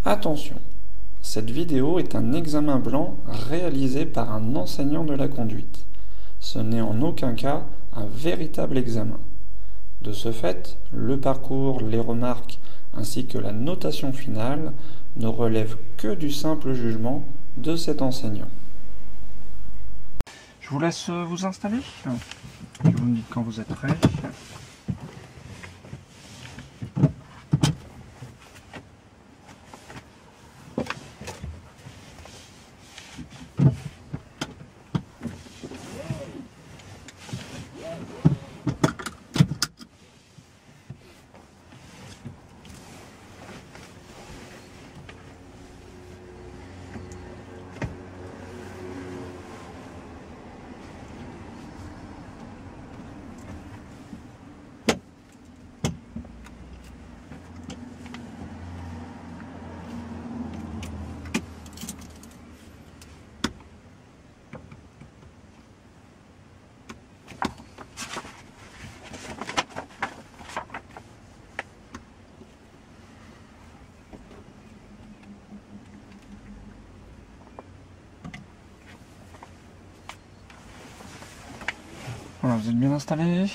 Attention, cette vidéo est un examen blanc réalisé par un enseignant de la conduite. Ce n'est en aucun cas un véritable examen. De ce fait, le parcours, les remarques ainsi que la notation finale ne relèvent que du simple jugement de cet enseignant. Je vous laisse vous installer. Vous me dites quand vous êtes prêts. Voilà, vous êtes bien installé?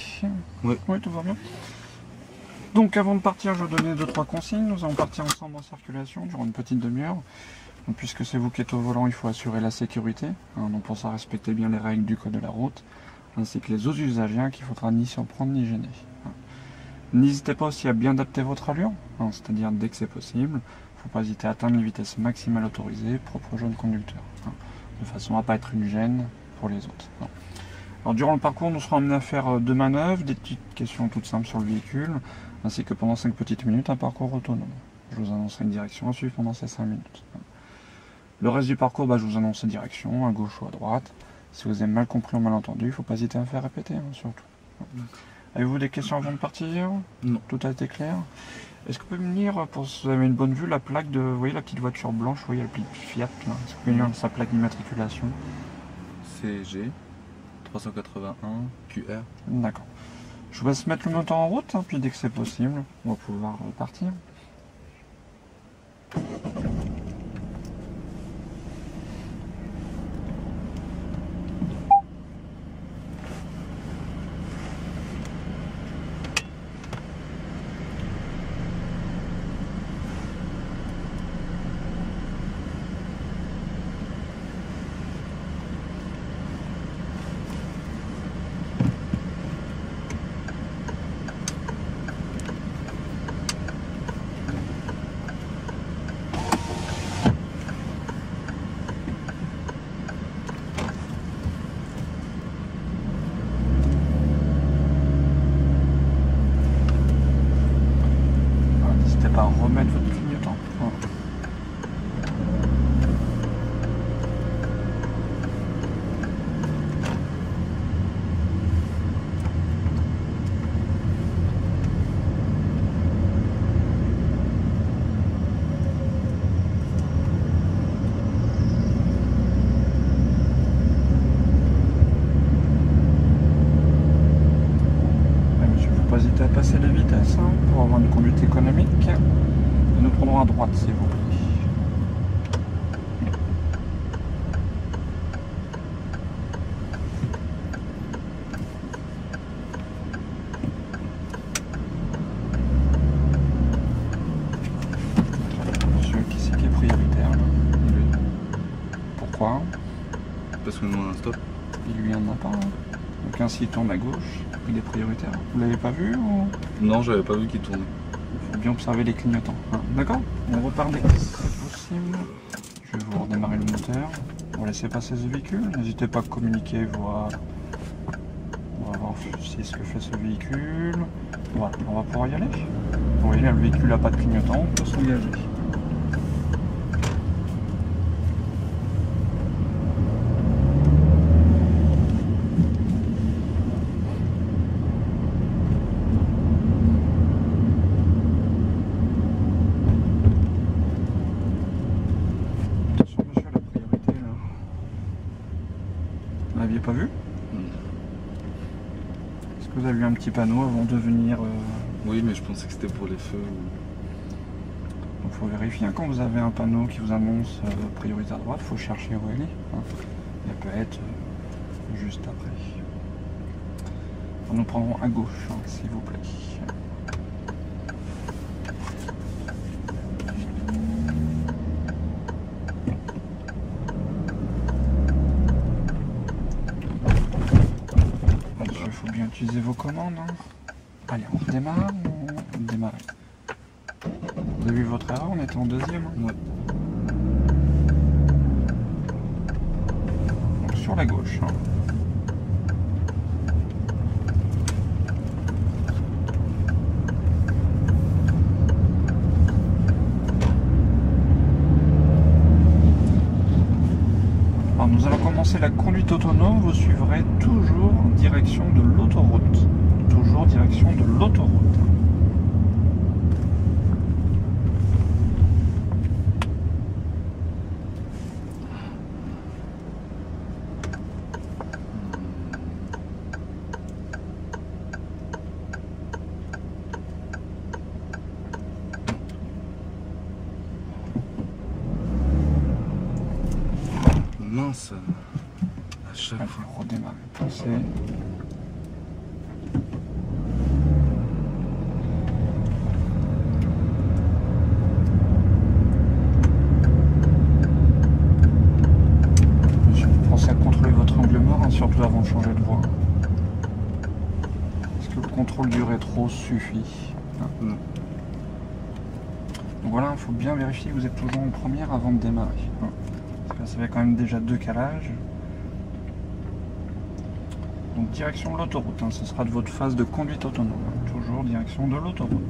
Oui. Oui, tout va bien. Donc avant de partir, je vais donner 2-3 consignes. Nous allons partir ensemble en circulation durant une petite demi-heure. Puisque c'est vous qui êtes au volant, il faut assurer la sécurité. Donc pour ça, respectez bien les règles du code de la route, ainsi que les autres usagers qu'il ne faudra ni s'en prendre ni gêner. N'hésitez pas aussi à bien adapter votre allure, c'est-à-dire dès que c'est possible. Il ne faut pas hésiter à atteindre les vitesses maximales autorisées, propre aux jeunes conducteurs, de façon à ne pas être une gêne pour les autres. Alors, durant le parcours, nous serons amenés à faire 2 manœuvres, des petites questions toutes simples sur le véhicule, ainsi que pendant 5 petites minutes, un parcours autonome. Je vous annoncerai une direction à suivre pendant ces 5 minutes. Le reste du parcours, je vous annonce la direction, à gauche ou à droite. Si vous avez mal compris ou mal entendu, il ne faut pas hésiter à me faire répéter, surtout. Avez-vous des questions avant de partir? Non. Tout a été clair? Est-ce que vous pouvez me lire, pour si vous avez une bonne vue, la plaque de, vous voyez la petite voiture blanche, vous voyez la petite Fiat, là. Est-ce que vous pouvez me lire sa plaque d'immatriculation? CG 381 QR. D'accord. Je vous laisse mettre le moteur en route, puis dès que c'est possible, on va pouvoir partir. Remettre votre clignotant. Monsieur, il ne faut pas hésiter à passer les vitesses pour avoir une conduite économique. Nous prendrons à droite, s'il vous plaît. Monsieur, qui c'est qui est prioritaire là? Pourquoi? Parce que nous on a un stop. Il lui en a pas. Donc ainsi il tourne à gauche, il est prioritaire. Vous l'avez pas vu ou... Non, j'avais pas vu qu'il tournait. Il faut bien observer les clignotants. D'accord? On repart dès que c'est possible. Je vais vous redémarrer le moteur. On va laisser passer ce véhicule. N'hésitez pas à communiquer. Voilà. On va voir si ce que fait ce véhicule. Voilà, on va pouvoir y aller. Vous voyez, le véhicule n'a pas de clignotant, on peut s'engager. n'aviez pas vu? Est-ce que vous avez vu un petit panneau avant de venir Oui, mais je pensais que c'était pour les feux. Il faut vérifier quand vous avez un panneau qui vous annonce priorité à droite, il faut chercher où elle est. Elle peut être juste après. Nous prendrons à gauche, s'il vous plaît. Il faut bien utiliser vos commandes. Allez, on redémarre ou on démarre? Vous avez vu votre erreur, on était en deuxième. Ouais. Donc sur la gauche. Alors nous allons commencer la conduite autonome, vous suivrez toujours en direction de l'autoroute. Toujours direction de l'autoroute. Mince. À chaque Il fois. faut redémarrer. Pensez. Pensez à contrôler votre angle mort, surtout avant de changer de voie. Est-ce que le contrôle du rétro suffit? Non. Donc voilà, il faut bien vérifier que vous êtes toujours en première avant de démarrer. Parce que ça fait quand même déjà 2 calages. Donc direction de l'autoroute, ce sera de votre phase de conduite autonome. Toujours direction de l'autoroute.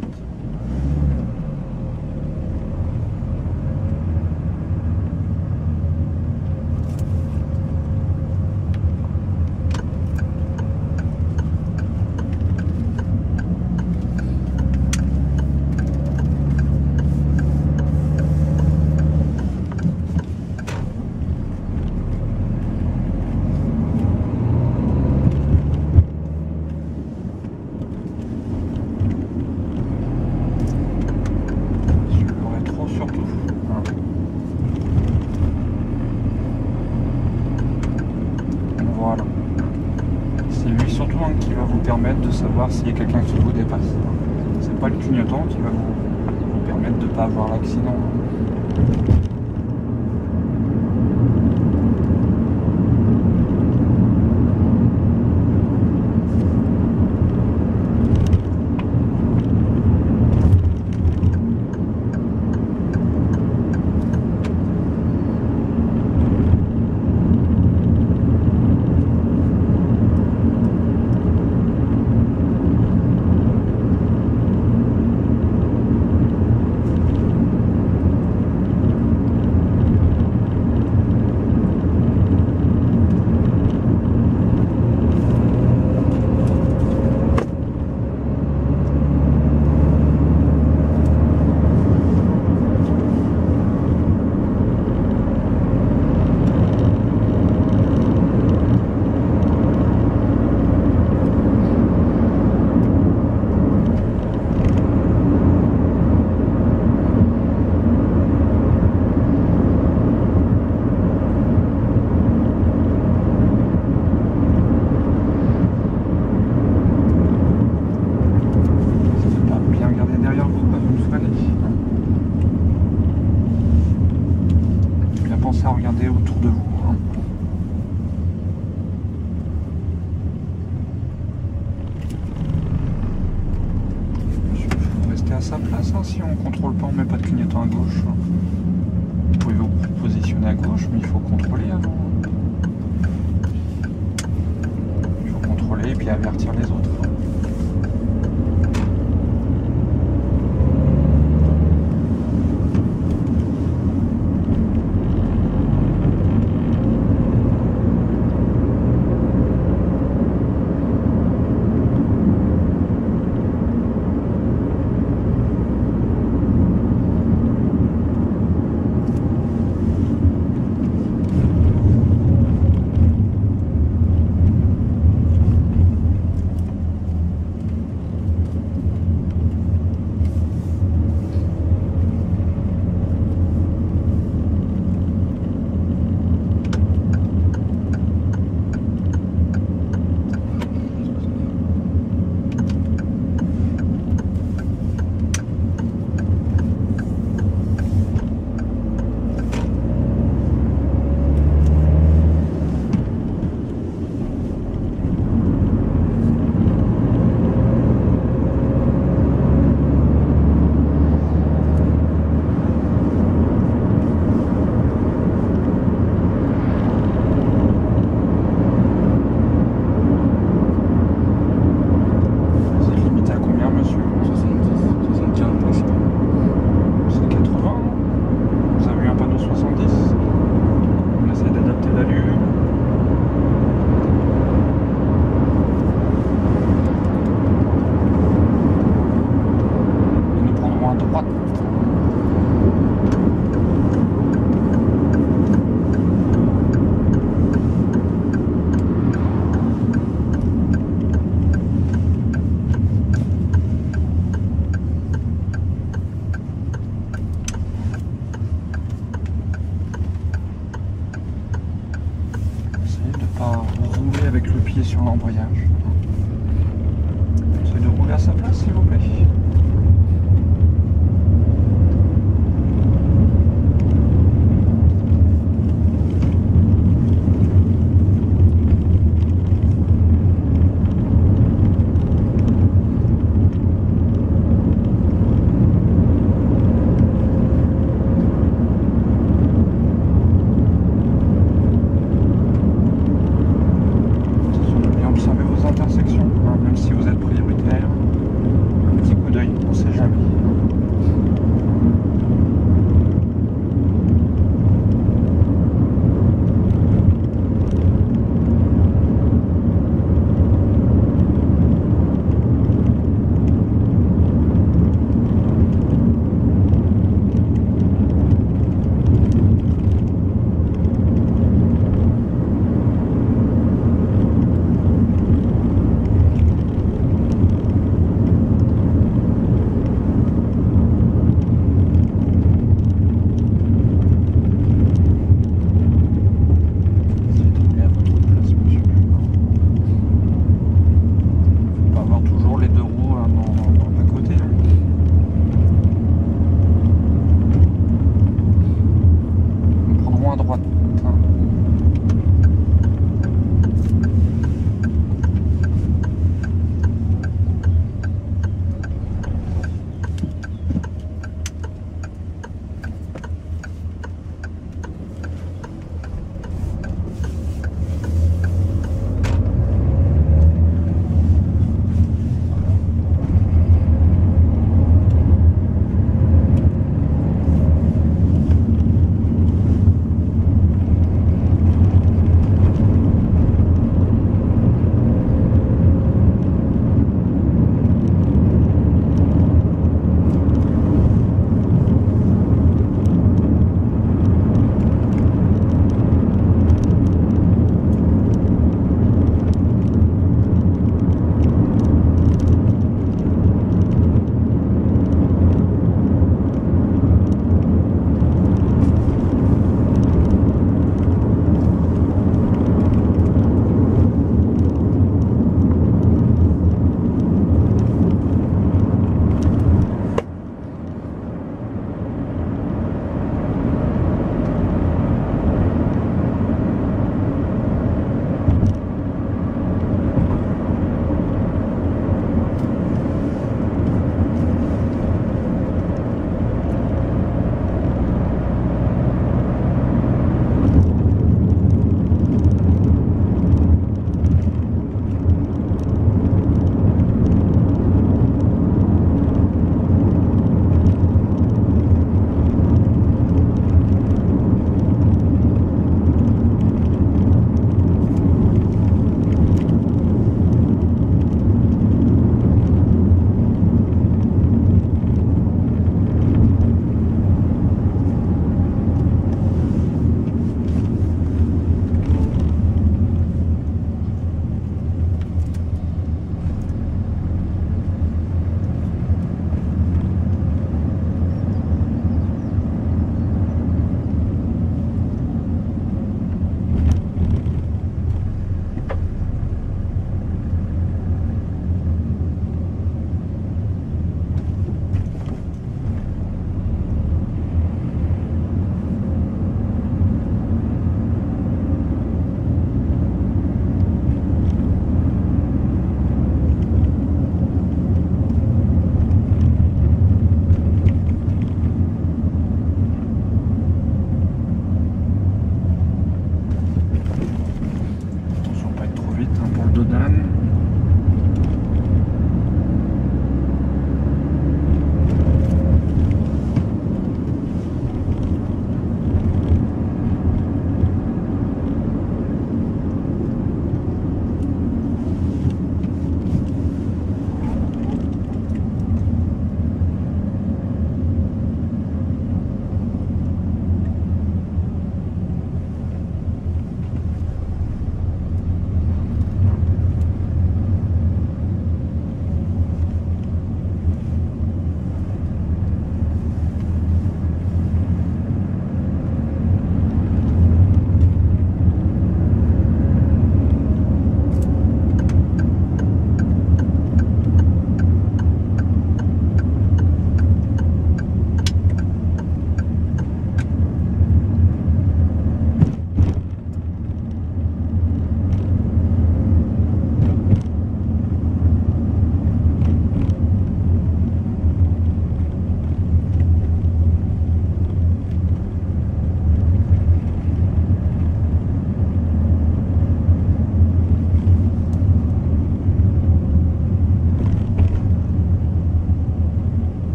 Voilà. C'est lui surtout qui va vous permettre de savoir s'il y a quelqu'un qui vous dépasse. C'est pas le clignotant qui va vous permettre de ne pas avoir l'accident. Pensez à regarder autour de vous. Vous restez à sa place. Si on ne contrôle pas, on ne met pas de clignotant à gauche. Vous pouvez vous positionner à gauche, mais il faut contrôler avant. Il faut contrôler et puis avertir les autres. avec le pied sur l'embrayage. Essayez de rouler à sa place, s'il vous plaît. Observez vos intersections, hein, même si vous êtes prioritaire. Un petit coup d'œil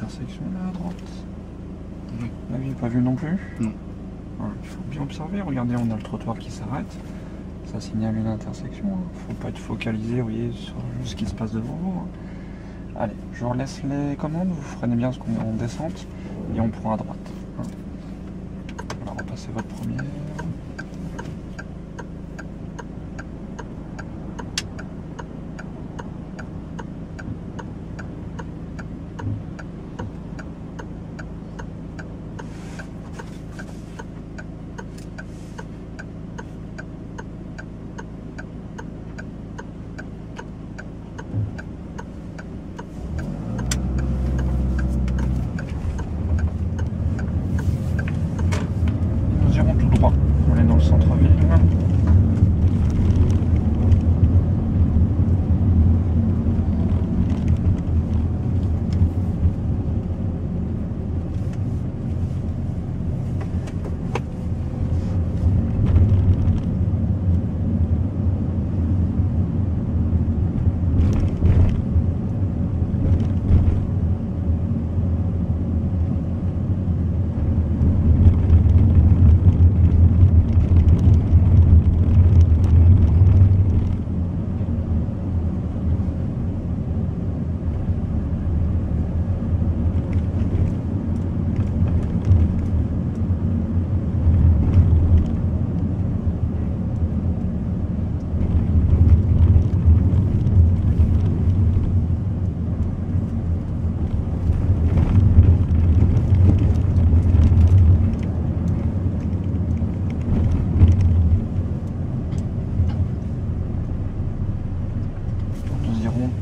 intersection là à droite? Non. Vous n'aviez pas vu non plus? Non. Voilà, il faut bien observer. Regardez, on a le trottoir qui s'arrête. Ça signale une intersection. Faut pas être focalisé, vous voyez, sur ce qui se passe devant vous. Allez, je vous relaisse les commandes. Vous freinez bien ce qu'on est en descente et on prend à droite. Alors, repassez votre première. On est dans le centre-ville.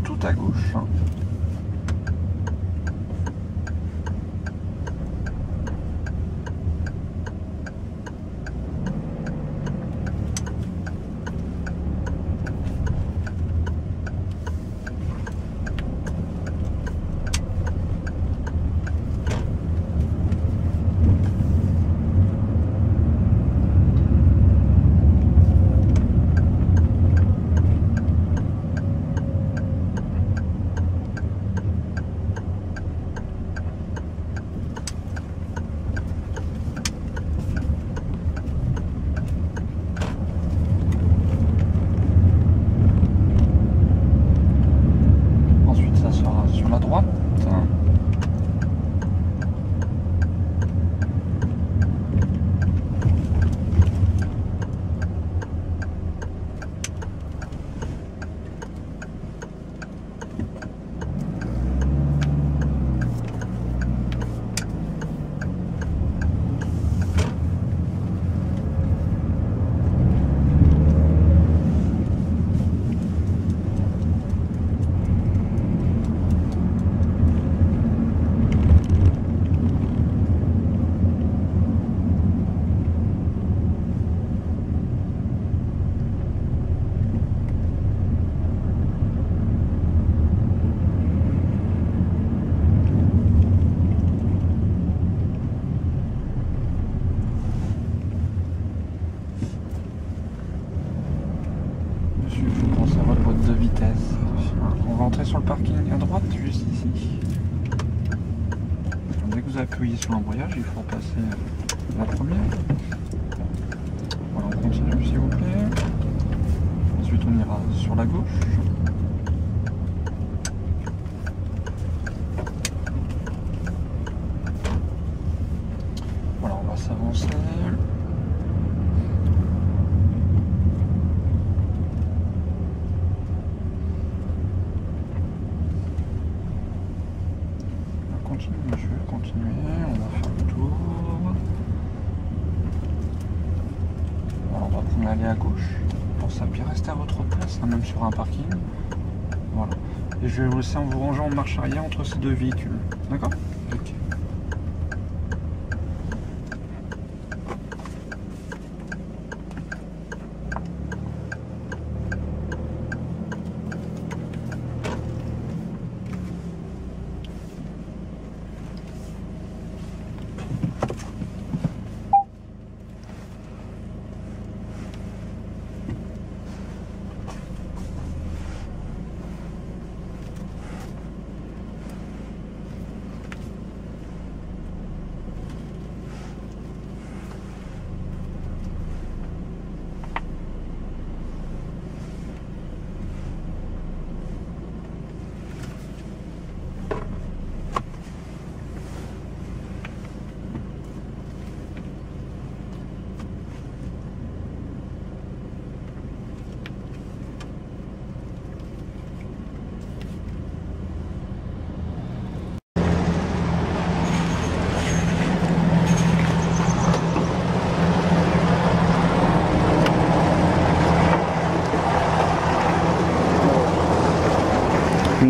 Tout à gauche. De vitesse. On va entrer sur le parking à droite, juste ici. Dès que vous appuyez sur l'embrayage, il faut passer la première. Voilà, on continue s'il vous plaît. Ensuite, on ira sur la gauche. Voilà, on va s'avancer. Continuer, on va faire le tour. Voilà, on va prendre l'allée à gauche. Pensez à bien rester à votre place, hein, même sur un parking. Voilà. Et je vais vous laisser en vous rangeant en marche arrière entre ces deux véhicules. D'accord? Ok.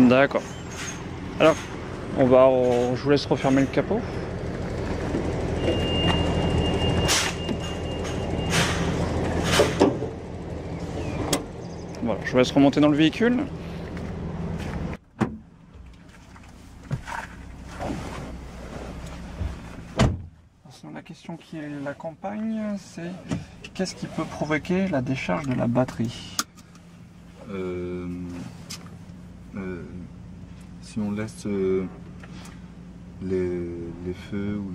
D'accord. Alors, je vous laisse refermer le capot. Voilà, je vous laisse remonter dans le véhicule. La question qui l'accompagne, c'est qu'est-ce qui peut provoquer la décharge de la batterie? Si on laisse les feux ou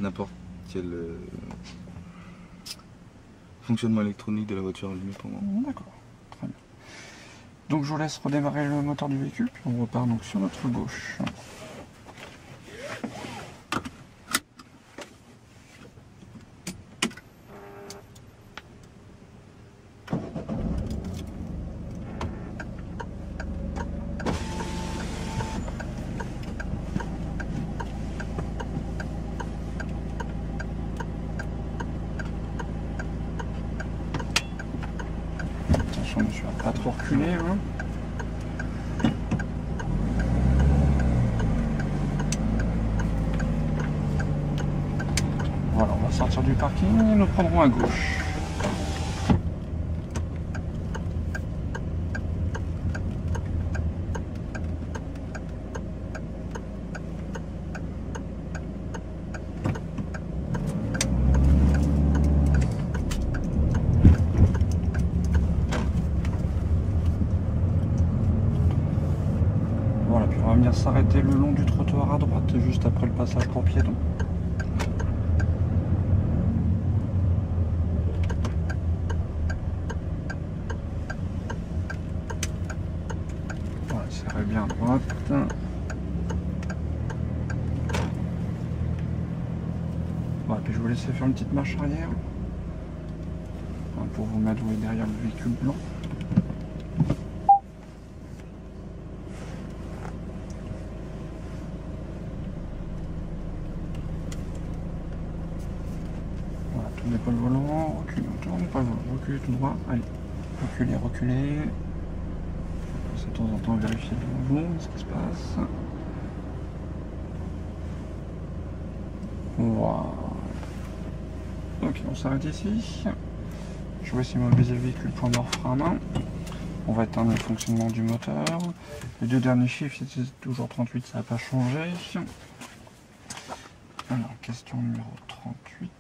n'importe quel fonctionnement électronique de la voiture allumé pendant. D'accord, très bien. Donc je vous laisse redémarrer le moteur du véhicule, puis on repart donc sur notre gauche. Attention monsieur, à pas trop reculer. Hein. Voilà, on va sortir du parking et nous prendrons à gauche. Voilà, puis on va venir s'arrêter le long du trottoir à droite, juste après le passage pour piétons. Voilà, serrez bien à droite. Voilà, puis je vais vous laisser faire une petite marche arrière pour vous mettre derrière le véhicule blanc. Voilà, tournez pas le volant, reculez, tournez pas le volant, reculez tout droit, allez, reculez, reculez. De temps en temps vérifier devant vous ce qui se passe. Voilà. Ok, on s'arrête ici. Je vais essayer de mobiliser le véhicule point mort frein à main. On va éteindre le fonctionnement du moteur. Les deux derniers chiffres, c'était toujours 38, ça n'a pas changé. Alors, question numéro 38.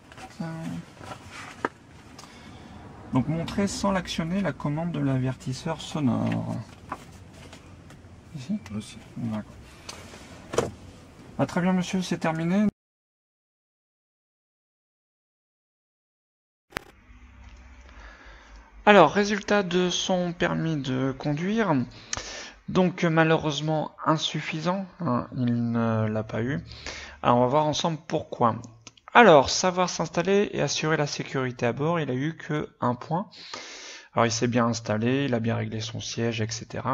Donc, montrer sans l'actionner la commande de l'avertisseur sonore. Ici ? Aussi. D'accord. Ah, très bien, monsieur, c'est terminé. Alors, résultat de son permis de conduire. Donc, malheureusement, insuffisant. Hein, il ne l'a pas eu. Alors, on va voir ensemble pourquoi. Alors, savoir s'installer et assurer la sécurité à bord, il a eu que 1 point. Alors, il s'est bien installé, il a bien réglé son siège, etc.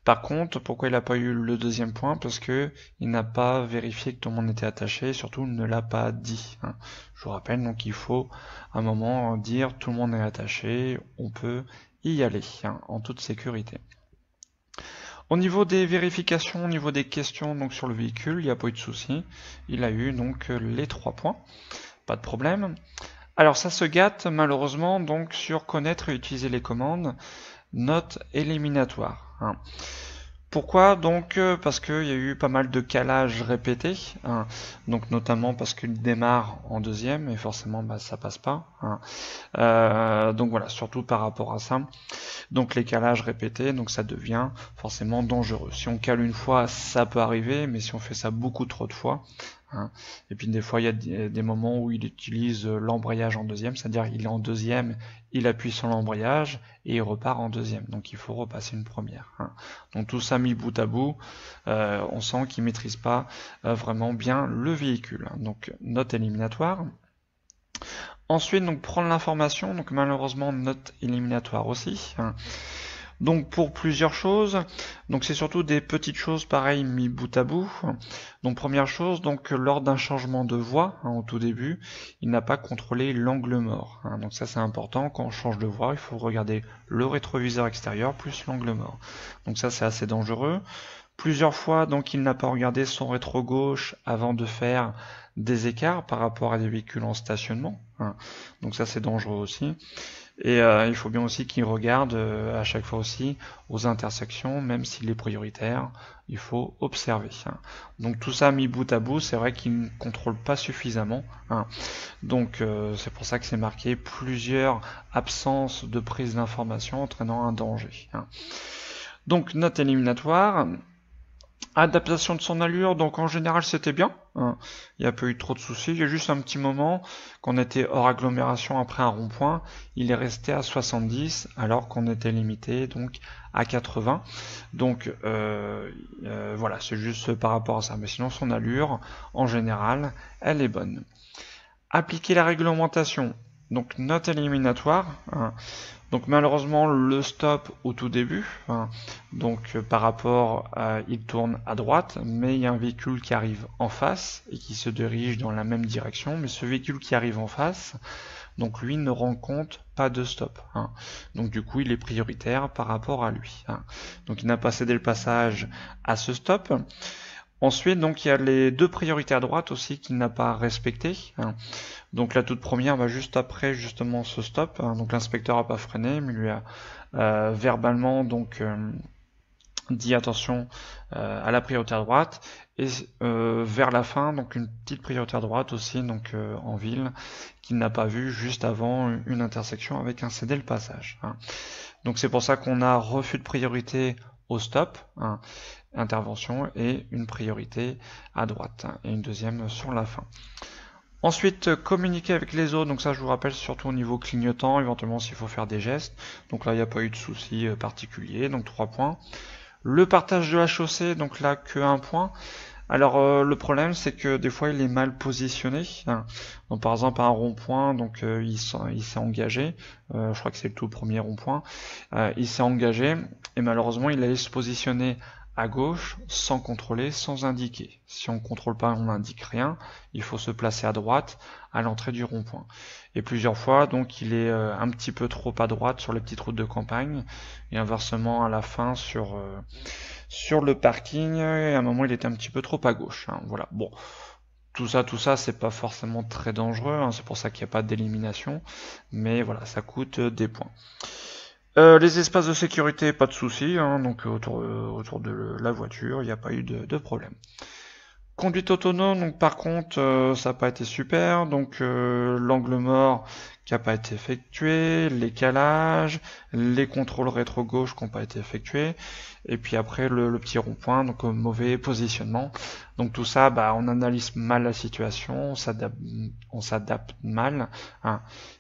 Par contre, pourquoi il n'a pas eu le deuxième point? Parce que il n'a pas vérifié que tout le monde était attaché, et surtout il ne l'a pas dit. Hein. Je vous rappelle, donc il faut à un moment dire tout le monde est attaché, on peut y aller hein, en toute sécurité. Au niveau des vérifications, au niveau des questions donc sur le véhicule, il n'y a pas eu de souci. Il a eu donc les 3 points, pas de problème. Alors ça se gâte malheureusement donc sur connaître et utiliser les commandes, note éliminatoire. Hein. Pourquoi donc? Parce qu'il y a eu pas mal de calages répétés, hein, donc notamment parce qu'il démarre en deuxième et forcément bah, ça passe pas. Hein. Donc voilà, surtout par rapport à ça. Donc les calages répétés, donc ça devient forcément dangereux. Si on cale une fois, ça peut arriver, mais si on fait ça beaucoup trop de fois, hein, et puis des fois il y a des moments où il utilise l'embrayage en deuxième, c'est-à-dire il est en deuxième, il appuie sur l'embrayage et il repart en deuxième. Donc il faut repasser une première. Hein. Donc tout ça mis bout à bout, on sent qu'il ne maîtrise pas vraiment bien le véhicule. Donc note éliminatoire. Ensuite, donc prendre l'information, donc malheureusement note éliminatoire aussi. Hein. Donc pour plusieurs choses, donc c'est surtout des petites choses pareilles mis bout à bout. Donc première chose, donc lors d'un changement de voie, au tout début, il n'a pas contrôlé l'angle mort. Donc ça c'est important, quand on change de voie, il faut regarder le rétroviseur extérieur plus l'angle mort. Donc ça c'est assez dangereux. Plusieurs fois, donc il n'a pas regardé son rétro gauche avant de faire des écarts par rapport à des véhicules en stationnement. Donc ça c'est dangereux aussi. Et il faut bien aussi qu'il regarde à chaque fois aussi aux intersections, même s'il est prioritaire, il faut observer. Donc tout ça mis bout à bout, c'est vrai qu'il ne contrôle pas suffisamment. Donc c'est pour ça que c'est marqué plusieurs absences de prise d'information entraînant un danger. Donc note éliminatoire. Adaptation de son allure, donc en général c'était bien, il n'y a pas eu trop de soucis, il y a juste un petit moment qu'on était hors agglomération après un rond-point, il est resté à 70 alors qu'on était limité donc à 80, donc voilà, c'est juste par rapport à ça, mais sinon son allure en général elle est bonne. Appliquer la réglementation, donc note éliminatoire, donc malheureusement le stop au tout début, donc par rapport il tourne à droite, mais il y a un véhicule qui arrive en face et qui se dirige dans la même direction, mais ce véhicule qui arrive en face, donc lui ne rend compte pas de stop. Donc du coup il est prioritaire par rapport à lui. Donc il n'a pas cédé le passage à ce stop. Ensuite, donc il y a les deux priorités à droite aussi qu'il n'a pas respectées. Donc la toute première, juste après justement ce stop. Donc l'inspecteur n'a pas freiné, mais lui a verbalement donc dit attention à la priorité à droite. Et vers la fin, donc une petite priorité à droite aussi, donc en ville, qu'il n'a pas vu juste avant une intersection avec un cédé le passage. Donc c'est pour ça qu'on a refus de priorité au stop. Intervention et une priorité à droite et une deuxième sur la fin. Ensuite, communiquer avec les autres, donc ça je vous rappelle surtout au niveau clignotant, éventuellement s'il faut faire des gestes. Donc là il n'y a pas eu de souci particulier, donc 3 points. Le partage de la chaussée, donc là que 1 point. Alors le problème c'est que des fois il est mal positionné. Donc par exemple à un rond-point, donc il s'est engagé, je crois que c'est le tout premier rond-point, il s'est engagé et malheureusement il allait se positionner à gauche sans contrôler, sans indiquer. Si on ne contrôle pas, on n'indique rien, il faut se placer à droite à l'entrée du rond-point. Et plusieurs fois, donc il est un petit peu trop à droite sur les petites routes de campagne, et inversement à la fin sur le parking, et à un moment il était un petit peu trop à gauche. Voilà, bon. Tout ça, c'est pas forcément très dangereux, c'est pour ça qu'il n'y a pas d'élimination, mais voilà, ça coûte des points. Les espaces de sécurité, pas de soucis, donc autour de la voiture, il n'y a pas eu de problème. Conduite autonome, donc par contre, ça n'a pas été super, donc l'angle mort qui n'a pas été effectué, les calages, les contrôles rétro-gauche qui n'ont pas été effectués, et puis après le petit rond-point, donc mauvais positionnement. Donc tout ça, on analyse mal la situation, on s'adapte mal,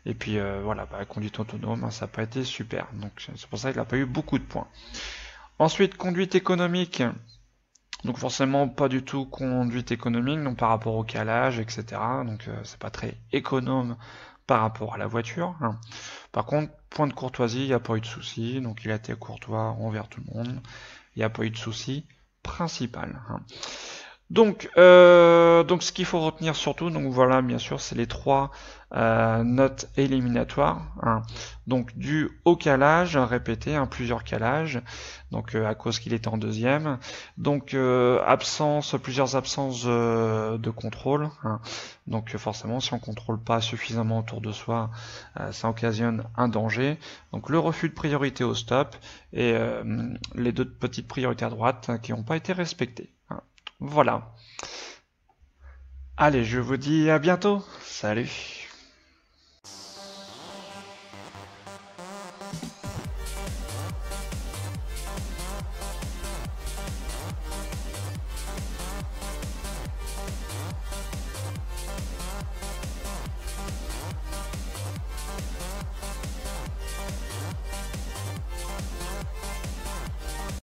et puis voilà, conduite autonome, ça n'a pas été super, donc c'est pour ça qu'il n'a pas eu beaucoup de points. Ensuite, conduite économique. Donc forcément pas du tout conduite économique, donc par rapport au calage, etc. Donc c'est pas très économe par rapport à la voiture. Par contre, point de courtoisie, il n'y a pas eu de souci, donc il a été courtois envers tout le monde. Il n'y a pas eu de souci principal. Donc ce qu'il faut retenir surtout, donc voilà, bien sûr, c'est les 3 notes éliminatoires, donc dû au calage, répété, plusieurs calages, donc à cause qu'il était en deuxième, donc plusieurs absences de contrôle, donc forcément si on contrôle pas suffisamment autour de soi, ça occasionne un danger, donc le refus de priorité au stop et les 2 petites priorités à droite qui n'ont pas été respectées. Voilà. Allez, je vous dis à bientôt. Salut.